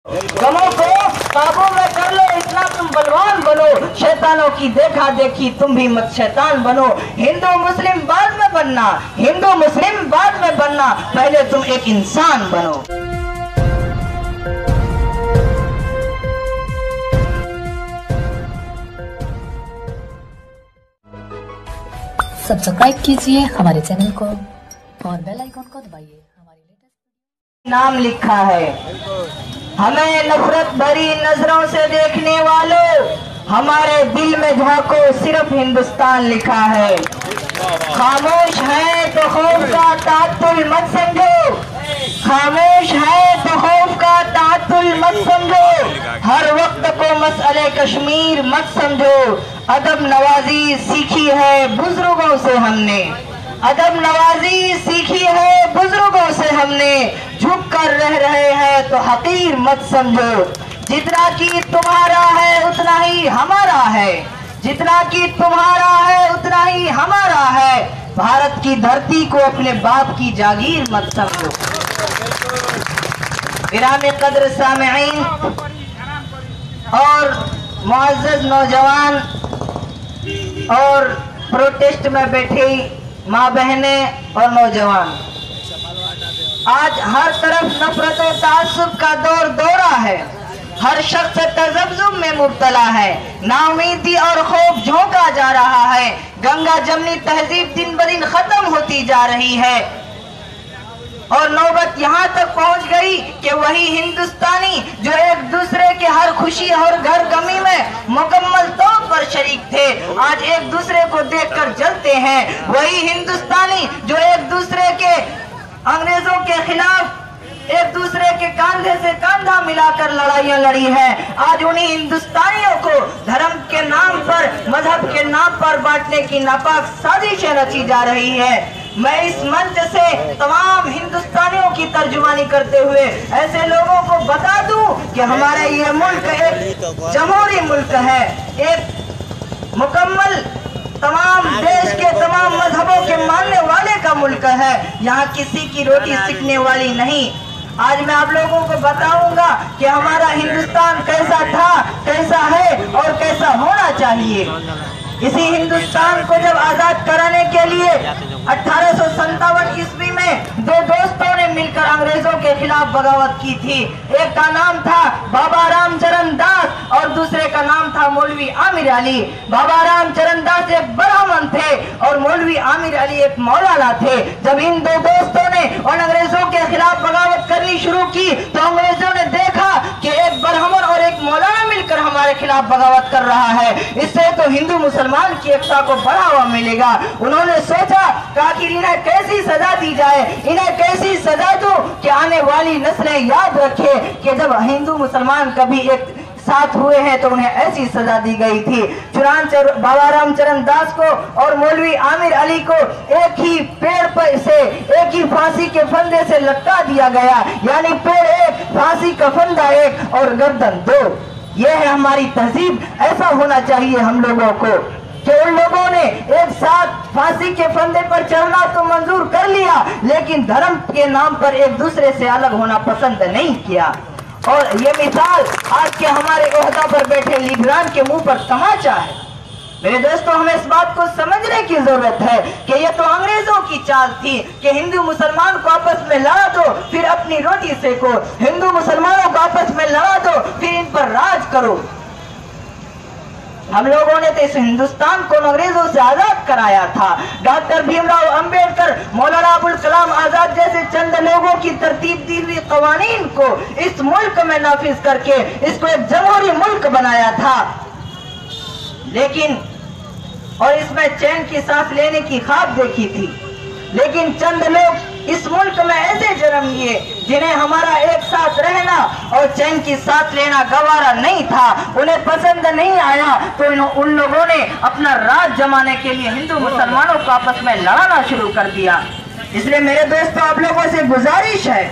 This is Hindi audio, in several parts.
गमों को काबू में कर लो, इतना तुम बलवान बनो। शैतानों की देखा देखी तुम भी मत शैतान बनो। हिंदू मुस्लिम बाद में बनना, हिंदू मुस्लिम बाद में बनना, पहले तुम एक इंसान बनो। सब्सक्राइब कीजिए हमारे चैनल को और बेल आइकन को दबाइए। हमारी लेटेस्ट नाम लिखा है, हमें नफरत भरी नजरों से देखने वालों, हमारे दिल में झांको, सिर्फ हिंदुस्तान लिखा है। खामोश है तो खौफ का तातुल मत समझो, खामोश है तो खौफ का तातुल मत समझो, हर वक्त को मसले कश्मीर मत समझो। अदब नवाजी सीखी है बुजुर्गों से हमने, अदब नवाजी सीखी है बुजुर्गों से हमने, झुक कर रह रहे हैं तो हकीर मत समझो। जितना कि तुम्हारा है उतना ही हमारा है, जितना कि तुम्हारा है उतना ही हमारा है। भारत की धरती को अपने बाप की जागीर मत समझो। गिरामे कद्र सामिईन और मुअज़्ज़ज़ नौजवान और प्रोटेस्ट में बैठे माँ बहने और नौजवान, आज हर तरफ नफरत और तासुब का दौर दौरा है। हर शख्स तज़ब्ज़ुब में मुब्तला है, नाउमीदी और खौफ झोंका जा रहा है। गंगा जमनी तहजीब दिन ब दिन खत्म होती जा रही है और नौबत यहाँ तक पहुँच गई कि वही हिंदुस्तानी जो एक दूसरे के हर खुशी और घर गमी में मुकम्मल तौर पर शरीक थे, आज एक दूसरे को देखकर जलते हैं। वही हिंदुस्तानी जो एक दूसरे के अंग्रेजों के खिलाफ एक दूसरे के कंधे से कंधा मिलाकर लड़ाइयां लड़ी है, आज उन्हीं हिंदुस्तानियों को धर्म के नाम पर, मजहब के नाम पर बांटने की नापाक साजिशें रची जा रही है। मैं इस मंच से तमाम हिंदुस्तानियों की तर्जुमानी करते हुए ऐसे लोगों को बता दूं कि हमारा ये मुल्क एक जमहूरी मुल्क है, एक मुकम्मल तमाम देश के तमाम मजहबों के मानने वाले का मुल्क है। यहाँ किसी की रोटी सिकने वाली नहीं। आज मैं आप लोगों को बताऊंगा कि हमारा हिंदुस्तान कैसा था, कैसा है और कैसा होना चाहिए। इसी हिंदुस्तान को जब आजाद कराने के लिए 1857 ईस्वी में दो दोस्तों ने मिलकर अंग्रेजों के खिलाफ बगावत की थी। एक का नाम था बाबा रामचरण दास और दूसरे का नाम था मौलवी आमिर अली। बाबा रामचरण दास एक ब्राह्मण थे और मौलवी आमिर अली एक मौलाना थे। जब इन दो दोस्तों ने उन अंग्रेजों के खिलाफ बगावत करनी शुरू की तो अंग्रेजों ने देखा कि एक ब्राह्मण और एक मौलाना मिलकर हमारे खिलाफ बगावत कर रहा है, इससे तो हिंदू मुसलमान की एकता को बढ़ावा मिलेगा। उन्होंने सोचा कि आखिर इन्हें कैसी सजा दी जाए, इन्हें कैसी सजा दो कि आने वाली नस्लें याद रखे कि जब हिंदू मुसलमान कभी एक साथ हुए हैं तो उन्हें ऐसी सजा दी गई थी। चुनांचे बाबा रामचरण दास को और मौलवी आमिर अली को एक ही पेड़ पर से, एक ही फांसी के फंदे से लटका दिया गया, यानी पेड़ एक, फांसी का फंदा एक और गर्दन दो। यह है हमारी तहजीब। ऐसा होना चाहिए हम लोगों को कि उन लोगों ने एक साथ फांसी के फंदे पर चढ़ना तो मंजूर कर लिया, लेकिन धर्म के नाम पर एक दूसरे से अलग होना पसंद नहीं किया। और ये मिसाल आज के हमारे ओहदा पर बैठे लीडरान के मुंह पर तमाचा है। मेरे दोस्तों, हमें इस बात को समझने की जरूरत है कि ये तो अंग्रेजों की चाल थी कि हिंदू मुसलमान को आपस में लड़ा दो फिर अपनी रोटी सेको, हिंदू मुसलमानों को आपस में लड़ा दो फिर इन पर राज करो। हम लोगों ने तो इस हिंदुस्तान को अंग्रेजों से आजाद कराया था। डॉक्टर भीमराव अंबेडकर, मौलाना अबुल कलाम आजाद जैसे चंद लोगों की तरतीब दी हुई कवानीन को इस मुल्क में नाफिज करके इसको एक जमहूरी मुल्क बनाया था, लेकिन और इसमें चैन की सांस लेने की ख्वाब देखी थी। लेकिन चंद लोग इस मुल्क में ऐसे जन्म लिए जिन्हें हमारा एक साथ रहना और चैन की सांस लेना गवारा नहीं था, उन्हें पसंद नहीं आया, तो उन लोगों ने अपना राज जमाने के लिए हिंदू मुसलमानों को आपस में लड़ाना शुरू कर दिया। इसलिए मेरे दोस्तों, आप लोगों से गुजारिश है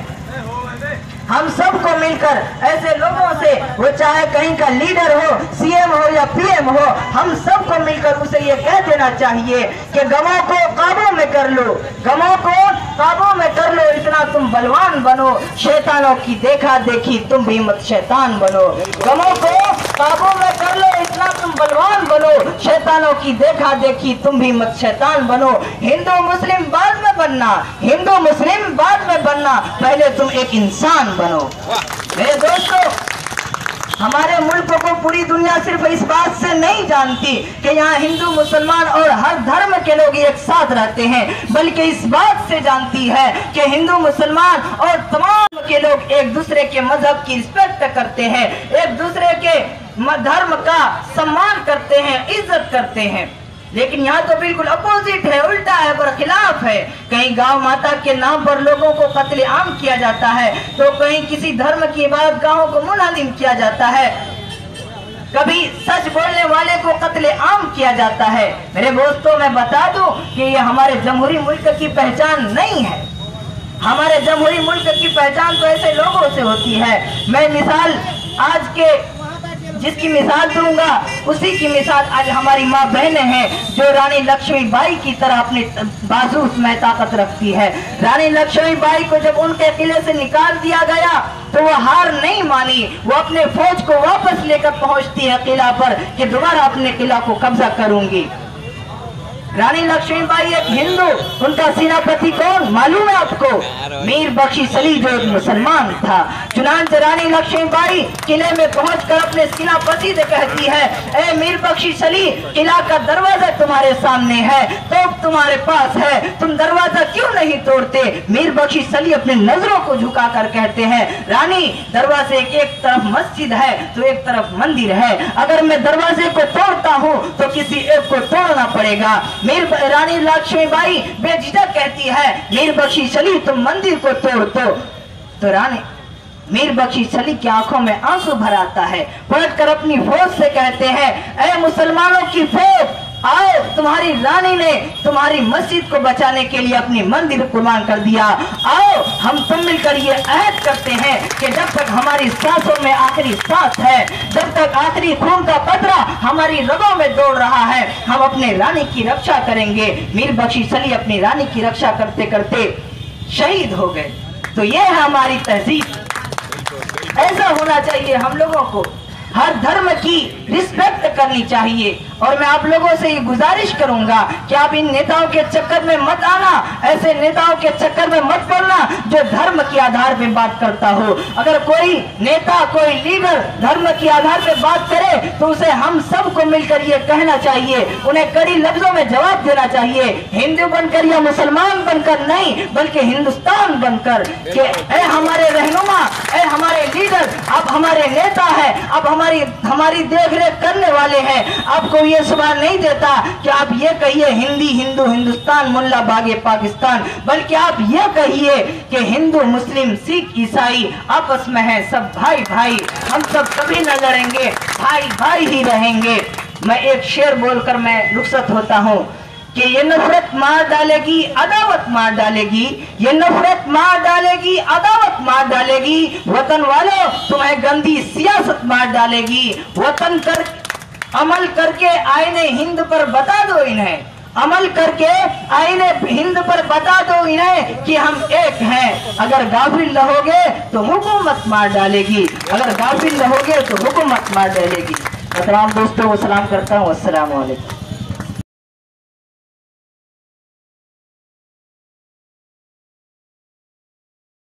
हम सबको मिलकर ऐसे लोगों से, वो चाहे कहीं का लीडर हो, सीएम हो या पीएम हो, हम सबको मिलकर उसे ये कह देना चाहिए कि गमों को काबू में कर लो, गमों को काबू में कर लो, इतना तुम बलवान बनो, शैतानों की देखा देखी तुम भी मत शैतान बनो। गमों को काबू में कर लो, इतना तुम बलवान बनो, शैतानों की देखा देखी तुम भी मत शैतान बनो। हिंदू मुस्लिम बाद में बनना, हिंदू मुस्लिम बाद में बनना, पहले तुम एक इंसान बनो। मेरे दोस्तों, हमारे मुल्क को पूरी दुनिया सिर्फ इस बात से नहीं जानती कि यहाँ हिंदू मुसलमान और हर धर्म के लोग एक साथ रहते हैं, बल्कि इस बात से जानती है कि हिंदू मुसलमान और तमाम के लोग एक दूसरे के मजहब की रिस्पेक्ट करते हैं, एक दूसरे के धर्म का सम्मान करते हैं, इज्जत करते हैं। लेकिन यहाँ तो बिल्कुल अपोजिट है, उल्टा है, बरखिलाफ है। कहीं गांव माता के नाम पर लोगों को कत्ले आम किया जाता है, तो कहीं किसी धर्म की इबादत गाहों को मुनहदिम किया जाता है, कभी सच बोलने वाले को कत्ले आम किया जाता है। मेरे दोस्तों, मैं बता दूं कि ये हमारे जमहूरी मुल्क की पहचान नहीं है। हमारे जमहूरी मुल्क की पहचान तो ऐसे लोगों से होती है। मैं मिसाल आज के जिसकी मिसाल दूंगा उसी की मिसाल आज हमारी माँ बहनें हैं, जो रानी लक्ष्मीबाई की तरह अपने बाजू में ताकत रखती है। रानी लक्ष्मीबाई को जब उनके किले से निकाल दिया गया तो वो हार नहीं मानी, वो अपने फौज को वापस लेकर पहुंचती है किला पर कि दोबारा अपने किला को कब्जा करूंगी। रानी लक्ष्मीबाई एक हिंदू, उनका सेनापति कौन मालूम है आपको? मीर बख्शी सली, जो एक मुसलमान था। चुनांचे रानी लक्ष्मीबाई किले में पहुंचकर अपने सेनापति से कहती है, ए मीर बख्शी सली, किला का दरवाजा तुम्हारे सामने है, तोप तुम्हारे पास है, तुम दरवाजा क्यों नहीं तोड़ते? मीर बख्शी सली अपने नजरों को झुकाकर कहते हैं, रानी, दरवाजे के एक तरफ मस्जिद है तो एक तरफ मंदिर है, अगर मैं दरवाजे को तोड़ता हूँ तो किसी एक को तोड़ना पड़ेगा। रानी लक्ष्मीबाई बेझिझक कहती है, मीर बख्शी सली, तुम मंदिर को तोड़ दो। तो रानी मीर बख्शी सली की आंखों में आंसू भर आता है, पलटकर अपनी फौज से कहते हैं, ए मुसलमानों की फौज, आओ, तुम्हारी रानी ने तुम्हारी मस्जिद को बचाने के लिए अपनी मंदिर कुर्बान कर दिया। आओ, हम तुम मिलकर ये अहद करते हैं कि जब तक हमारी सांसों में आखिरी सांस है, जब तक आखिरी खून का कतरा हमारी रगों में दौड़ रहा है, हम अपने रानी की रक्षा करेंगे। मीर बख्शी सली अपनी रानी की रक्षा करते करते शहीद हो गए। तो ये है हमारी तहजीब। ऐसा होना चाहिए हम लोगों को, हर धर्म की रिस्पेक्ट करनी चाहिए। और मैं आप लोगों से ये गुजारिश करूंगा कि आप इन नेताओं के चक्कर में मत आना, ऐसे नेताओं के चक्कर में मत पड़ना जो धर्म के आधार पे बात करता हो। अगर कोई नेता, कोई लीडर धर्म के आधार पे बात करे तो उसे हम सबको मिलकर ये कहना चाहिए, उन्हें कड़ी लफ्जों में जवाब देना चाहिए, हिंदू बनकर या मुसलमान बनकर नहीं, बल्कि हिंदुस्तान बनकर, कि ए हमारे रहनुमा, ए हमारे लीडर, आप हमारे नेता है, आप हमारी देख रेख करने वाले हैं। आपको ये सवाल नहीं देता कि आप ये कहिए हिंदी, हिंदू, हिंदुस्तान, मुल्ला बागे पाकिस्तान, बल्कि आप ये कहिए कि हिंदू, मुस्लिम, सिख, ईसाई आपस में है सब भाई भाई, हम सब कभी न लड़ेंगे, भाई भाई ही रहेंगे। मैं एक शेर बोलकर मैं रुखसत होता हूँ कि ये नफरत मार डालेगी, अदावत मार डालेगी, ये नफरत मार डालेगी, अदावत मार डालेगी, वतन वालों तुम्हें गंदी सियासत मार डालेगी। वतन कर अमल करके आईने हिंद पर बता दो इन्हें, अमल करके आईने हिंद पर बता दो इन्हें कि हम एक हैं। अगर गाफिल रहोगे तो हुकूमत मार डालेगी, अगर गाफिल रहोगे तो हुकूमत मार डालेगी। तमाम दोस्तों को सलाम करता हूँ। अस्सलाम वालेकुम।